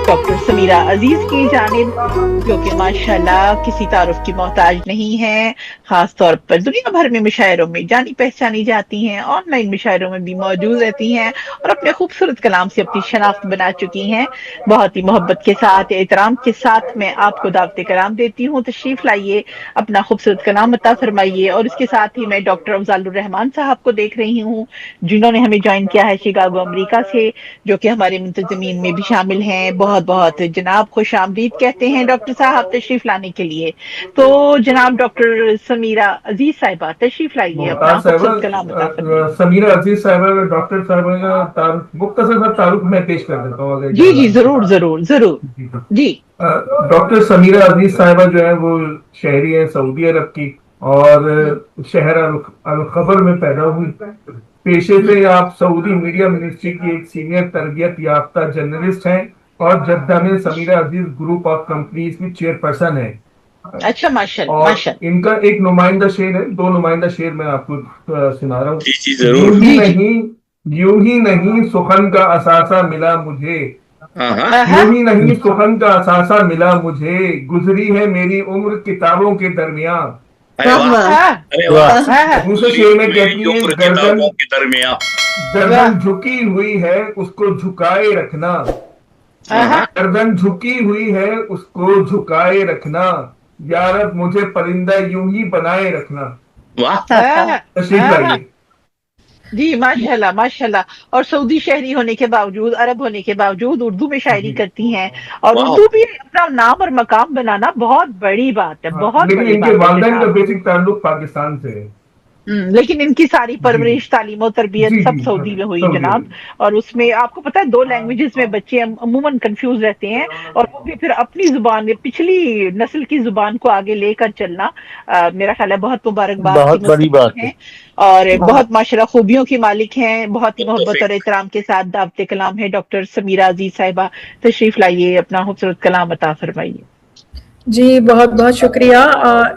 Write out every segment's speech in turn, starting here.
Doctor Sameera عزیز کی جانب، جو کہ ماشاءاللہ کسی تعارف کی محتاج نہیں ہیں، خاص طور پر دنیا بھر میں مشاعروں میں جانی پہچانی جاتی ہیں، آن لائن مشاعروں میں بھی موجود رہتی ہیں اور اپنے خوبصورت کلام سے اپنی شناخت بنا چکی ہیں۔ بہت ہی محبت کے ساتھ، احترام کے ساتھ میں آپ کو دعوت کلام دیتی ہوں، تشریف لائیے، اپنا خوبصورت کلام عطا فرمائیے۔ اور اس کے ساتھ ہی میں ڈاکٹر افضال الرحمان صاحب کو دیکھ رہی ہوں، جنہوں نے ہمیں جوائن کیا ہے شکاگو امریکہ سے، جو کہ ہمارے منتظمین میں بھی شامل ہیں۔ بہت بہت جناب خوش آمدید کہتے ہیں ڈاکٹر صاحب تشریف لانے کے لیے۔ تو جناب ڈاکٹر سمیرہ عزیز صاحبہ تشریف لائیے، اپنا ممتاز خوبصورت کلام عطا فرمائیے۔ صاحبہ، سمیرہ عزیز صاحبہ، ڈاکٹر صاحبہ کا تعارف، مختصر سا تعارف میں پیش کر دیتا ہوں اگر جی اجازت جی، ہے تو۔ ضرور ضرور ضرور۔ جی جی ڈاکٹر سمیرہ عزیز صاحبہ جو ہے وہ شہری ہیں سعودی عرب کی، اور شہر الخبر میں پیدا ہوئی۔ پیشے سے آپ سعودی میڈیا منسٹری کی ایک سینئر تربیت یافتہ جرنلسٹ ہیں، اور جدہ میں سمیرہ عزیز گروپ آف کمپنیز کی چیئر پرسن ہے۔ اچھا، ماشاء اللہ اور ماشاء ان کا ایک نمائندہ شعر ہے، دو نمائندہ شعر میں آپ کو سنا رہا ہوں۔ جی جی ضرور۔ یوں ہی نہیں سخن کا اثاثہ ملا مجھے، ہاں ہاں اللہ۔ یوں ہی نہیں سخن کا اثاثہ ملا مجھے، گزری ہے میری عمر کتابوں کے درمیان۔ ارے واہ، ارے واہ، دوسرے شعر میں میری کہتی ہیں عمر گردن کتابوں کے درمیان۔ گردن جھکی ہوئی ہے اس کو جھکائے رکھنا، ہاں ہاں گردن جھکی ہوئی ہے اس کو جھکائے رکھنا، یارب مجھے پرندہ یوں ہی بنائے رکھنا۔ واہ، تشریف لائیے۔ جی ماشاء اللہ ماشاء اللہ۔ اور سعودی شہری ہونے کے باوجود، عرب ہونے کے باوجود اردو میں شاعری کرتی ہیں، اور واہ، اردو بھی اپنا نام اور مقام بنانا بہت بڑی بات ہے، بہت لیکن بڑی ان کے بات ہے والدین کا جناب۔ بیسک تعلق پاکستان سے ہے۔ لیکن ان کی ساری جی پرورش، تعلیم و تربیت جی سب جی سعودی میں ہوئی سعودی جناب۔ عرب۔ اور اس میں آپ کو پتہ ہے 2 لینگویجز میں بچے عموماً کنفیوز رہتے ہیں، اور وہ بھی پھر اپنی زبان، پچھلی نسل کی زبان کو آگے لے کر چلنا میرا خیال ہے بہت مبارکباد کی بہت بڑی بات مستحق ہے۔ ہیں، اور بہت ماشاءاللہ خوبیوں کی مالک ہیں۔ بہت ہی محبت اور متفق۔ احترام کے ساتھ دعوت کلام ہے ڈاکٹر سمیرہ عزیز صاحبہ، تشریف لائیے، اپنا خوبصورت کلام عطا فرمائیے۔ جی بہت بہت شکریہ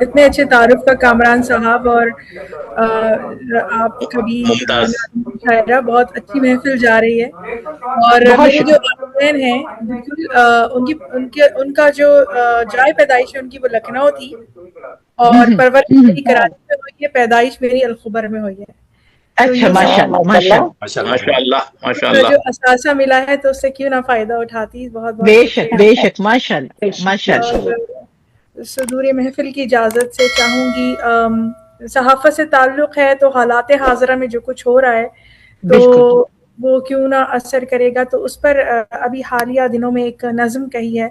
اتنے اچھے تعارف کا کامران صاحب، اور آپ کبھی ممتاز۔ شاعرہ، بہت اچھی محفل جا رہی ہے۔ اور بہت میرے جو شکریہ۔ والدین ہیں بالکل ان کا جو جائے پیدائش ہے ان کی وہ لکھنؤ تھی، اور پرورش میری کراچی میں ہوئی ہے، پیدائش میری الخبر میں ہوئی ہے۔ تو اچھا، یوں ماشاء اللہ ماشاء اللہ۔ ماشاء اللہ ماشاء کا اللہ۔ جو اثاثہ ملا ہے تو اس سے کیوں نہ فائدہ اٹھاتی۔ بہت بہت بے شک شکریہ۔ بے شک، ماشاء اللہ ماشاء اللہ۔ اور صدور محفل کی اجازت سے چاہوں گی، صحافت سے تعلق ہے تو حالات حاضرہ میں جو کچھ ہو رہا ہے تو بالکل۔ وہ کیوں نہ اثر کرے گا، تو اس پر ابھی حالیہ دنوں میں ایک نظم کہی ہے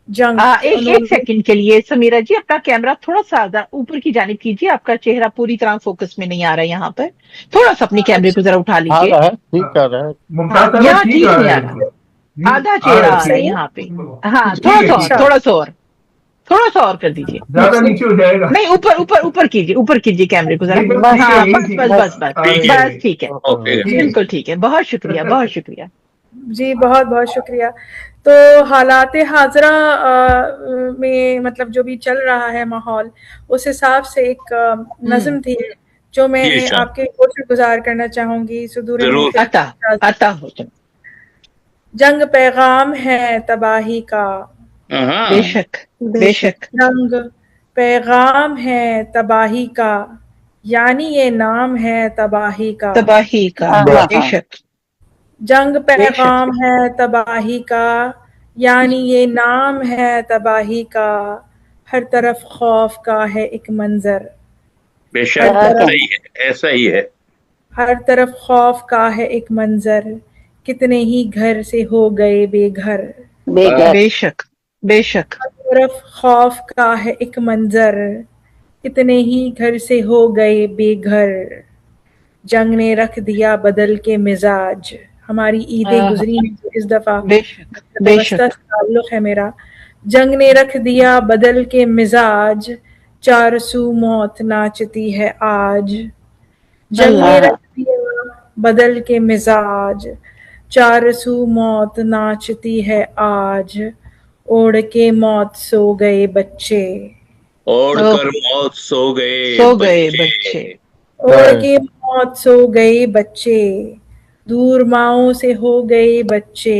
جنگ، ایک سیکنڈ کے لیے سمیرہ جی اپنا کیمرہ تھوڑا سا اوپر کی جانب کیجیے، آپ کا چہرہ پوری طرح فوکس میں نہیں آ رہا ہے یہاں پر، تھوڑا سا اپنی کیمرے کو ذرا اٹھا آ لیجیے۔ رہا ہے، ٹھیک کر رہا ہے۔ ممتاز صاحبہ یہاں ٹھیک ٹھیک آ نہیں رہا آ ہے رہا، بالکل۔ آدھا چہرہ آ رہا ہے صحیح یہاں پہ۔ ہاں ٹھیک تھوڑا ہے سا ٹھیک اور، ہے، تھوڑا سا اور، تھوڑا سا اور کر دیجیے۔ زیادہ نیچے ہو جائے گا۔ نہیں، اوپر اوپر اوپر کیجیے، اوپر کیجیے کیمرے کو ذرا۔ نہیں بس ٹھیک ہے، ہاں یہی بس ٹھیک بس ہے۔ بس بس ٹھیک ہے، بس ٹھیک ہے، اوکے۔ ٹھیک ہے۔ بالکل ٹھیک ہے۔ بہت شکریہ بہت شکریہ۔ جی بہت بہت شکریہ۔ تو حالات حاضرہ میں مطلب جو بھی چل رہا ہے ماحول، اس حساب سے ایک نظم تھی جو میں جی ارشاد۔ آپ کے شکر گزار کرنا چاہوں گی صدور ضرور۔ محفل کی عطا اجازت۔ عطا ہو جناب۔ جنگ پیغام ہے تباہی کا، ہاں بے شک بے شک۔ جنگ پیغام ہے تباہی کا، یعنی یہ نام ہے تباہی کا۔ تباہی کا، بے شک جنگ بے شک۔ پیغام ہے تباہی کا، یعنی یہ نام ہے تباہی کا، ہر طرف خوف کا ہے ایک منظر، بے ہر شک، طرف صحیح ہے، ایسا ہی ہے۔ ہر طرف خوف کا ہے ایک منظر، کتنے ہی گھر سے ہو گئے بے گھر، بے شک بے شک۔ ہر طرف خوف کا ہے ایک منظر، کتنے ہی گھر سے ہو گئے بے گھر، جنگ نے رکھ دیا بدل کے مزاج۔ ہماری عیدیں گزری ہیں جو اس دفعہ بے شک بے وسطی شک۔ سے تعلق ہے میرا۔ جنگ نے رکھ دیا بدل کے مزاج، چار سو موت ناچتی ہے آج۔ جنگ نے رکھ دیا بدل کے مزاج، چار سو موت ناچتی ہے آج، اوڑھ کے موت سو گئے بچے، اوڑھ کر موت سو گئے سو گئے بچے۔ بچے۔ اوڑھ کے موت سو گئے بچے، دور ماؤں سے ہو گئے بچے،